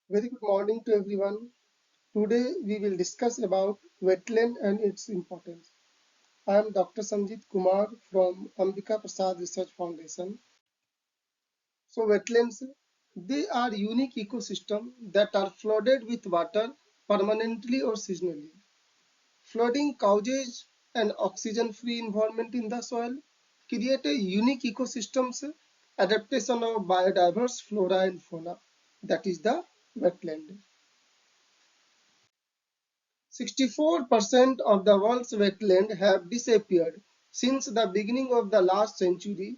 Very good morning to everyone. Today we will discuss about wetland and its importance. I am Dr. Sanjit Kumar from Ambika Prasad Research Foundation. So wetlands, they are unique ecosystems that are flooded with water permanently or seasonally. Flooding causes an oxygen-free environment in the soil, create a unique ecosystems adaptation of biodiverse flora and fauna. That is the wetland. 64% of the world's wetlands have disappeared since the beginning of the last century.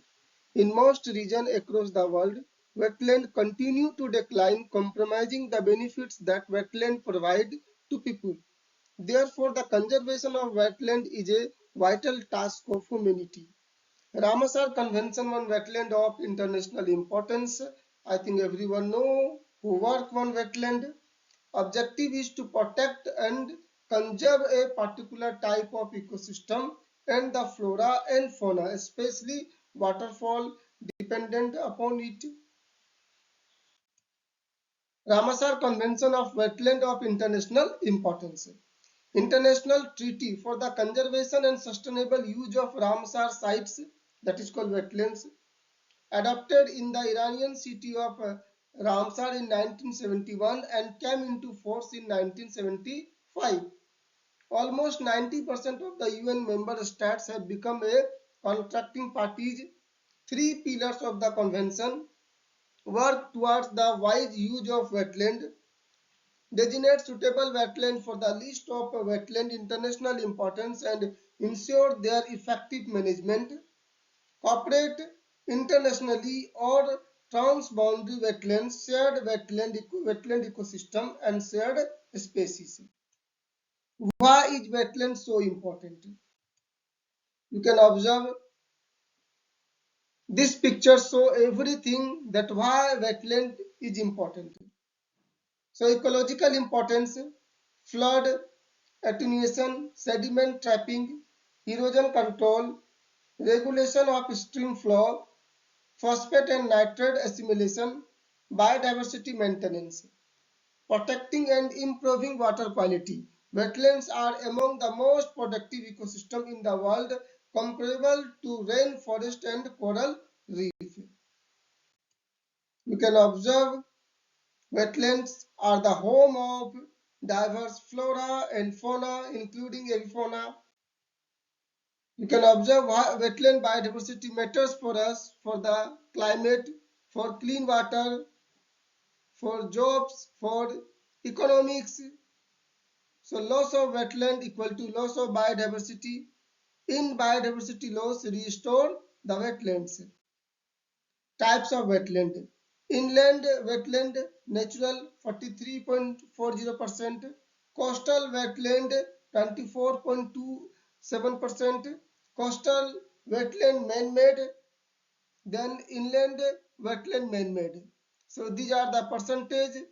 In most regions across the world, wetlands continue to decline, compromising the benefits that wetlands provide to people. Therefore, the conservation of wetland is a vital task of humanity. Ramsar Convention on Wetland of International Importance. I think everyone know who work on wetland. Objective is to protect and conserve a particular type of ecosystem and the flora and fauna, especially waterfall dependent upon it. Ramsar Convention of Wetland of International Importance. International Treaty for the Conservation and Sustainable Use of Ramsar Sites, that is called wetlands, adopted in the Iranian city of Ramsar in 1971 and came into force in 1975. Almost 90% of the UN member states have become a contracting parties. Three pillars of the convention work towards the wise use of wetland, designate suitable wetland for the list of wetland international importance and ensure their effective management, cooperate internationally or transboundary wetlands, shared wetland ecosystem and shared species. Why is wetland so important? You can observe this picture show everything that why wetland is important. So ecological importance, flood attenuation, sediment trapping, erosion control, regulation of stream flow, phosphate and nitrate assimilation, biodiversity maintenance, protecting and improving water quality. Wetlands are among the most productive ecosystems in the world, comparable to rainforest and coral reef. You can observe wetlands are the home of diverse flora and fauna, including avifauna. You can observe how wetland biodiversity matters for us, for the climate, for clean water, for jobs, for economics. So loss of wetland equal to loss of biodiversity. In biodiversity loss, restore the wetlands. Types of wetland. Inland wetland, natural 43.40%. Coastal wetland 24.27%. Coastal wetland man-made, then inland wetland man-made. So these are the percentage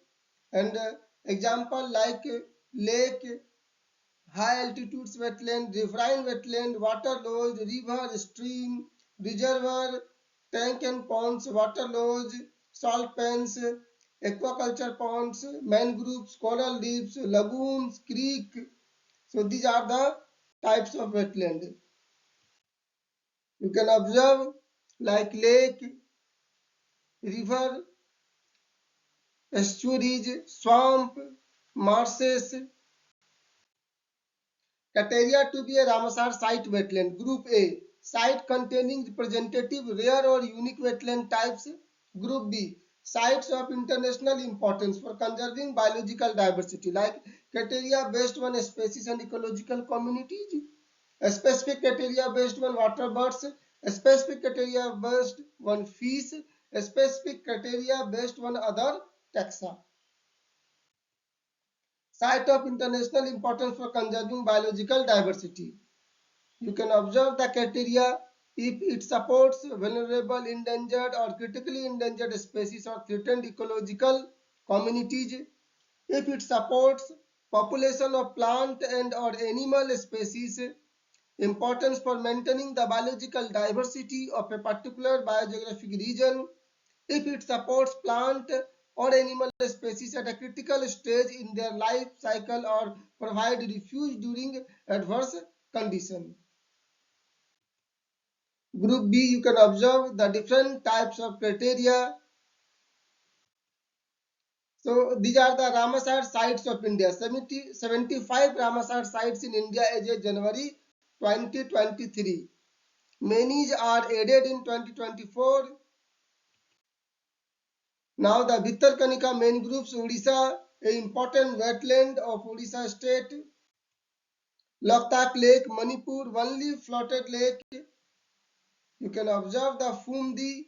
and example like lake, high altitudes wetland, riverine wetland, water lodge, river, stream, reservoir, tank and ponds, water lodge, salt pans, aquaculture ponds, mangroves, coral reefs, lagoons, creek. So these are the types of wetland. You can observe like lake, river, estuaries, swamp, marshes. Criteria to be a Ramsar site wetland. Group A, site containing representative rare or unique wetland types. Group B, sites of international importance for conserving biological diversity, like criteria based on species and ecological communities, a specific criteria based on water birds, a specific criteria based on fish, a specific criteria based on other taxa. Site of international importance for conserving biological diversity. You can observe the criteria if it supports vulnerable, endangered or critically endangered species or threatened ecological communities, if it supports population of plant and or animal species, importance for maintaining the biological diversity of a particular biogeographic region, if it supports plant or animal species at a critical stage in their life cycle or provide refuge during adverse condition. Group B, you can observe the different types of criteria. So these are the Ramsar sites of India. 75 Ramsar sites in India as of January 2023. Many are added in 2024. Now the Bhitarkanika main groups, Odisha, an important wetland of Odisha state. Loktak Lake, Manipur, only floated lake. You can observe the Fundi,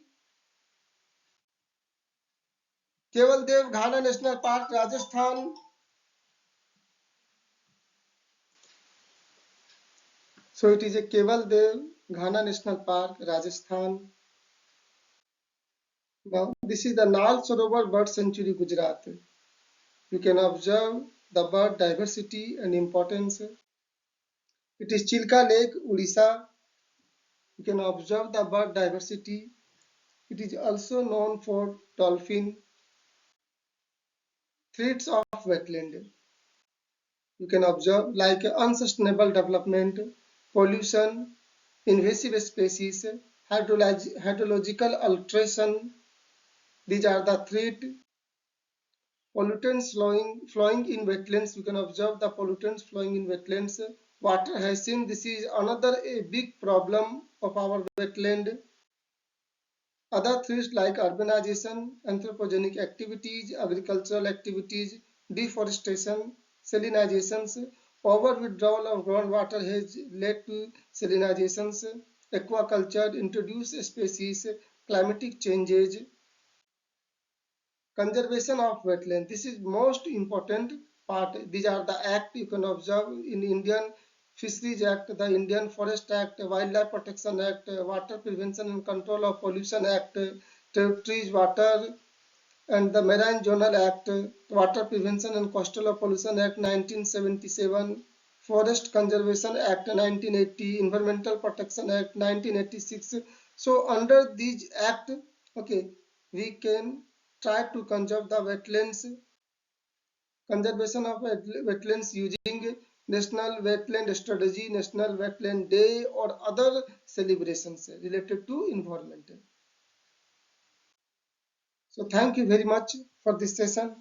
Kevaldev Ghana National Park, Rajasthan. So it is a Kevaldev Ghana National Park, Rajasthan. Now this is the Nal Sarovar Bird Sanctuary, Gujarat. You can observe the bird diversity and importance. It is Chilka Lake, Odisha. You can observe the bird diversity. It is also known for dolphin. Threats of wetland. You can observe like unsustainable development, pollution, invasive species, hydrological alteration. These are the threats. Pollutants flowing in wetlands. You can observe the pollutants flowing in wetlands. Water hyacinth. This is another a big problem of our wetland. Other threats like urbanization, anthropogenic activities, agricultural activities, deforestation, salinizations, over withdrawal of groundwater has led to salinizations, aquaculture, introduced species, climatic changes, conservation of wetland. This is most important part. These are the act you can observe in Indian Fisheries Act, the Indian Forest Act, Wildlife Protection Act, Water Prevention and Control of Pollution Act, Territories Water and the Marine Zonal Act, Water Prevention and Coastal Pollution Act 1977, Forest Conservation Act 1980, Environmental Protection Act 1986. So under these act, okay, we can try to conserve the wetlands, conservation of wetlands using National Wetland Strategy, National Wetland Day or other celebrations related to environment. So thank you very much for this session.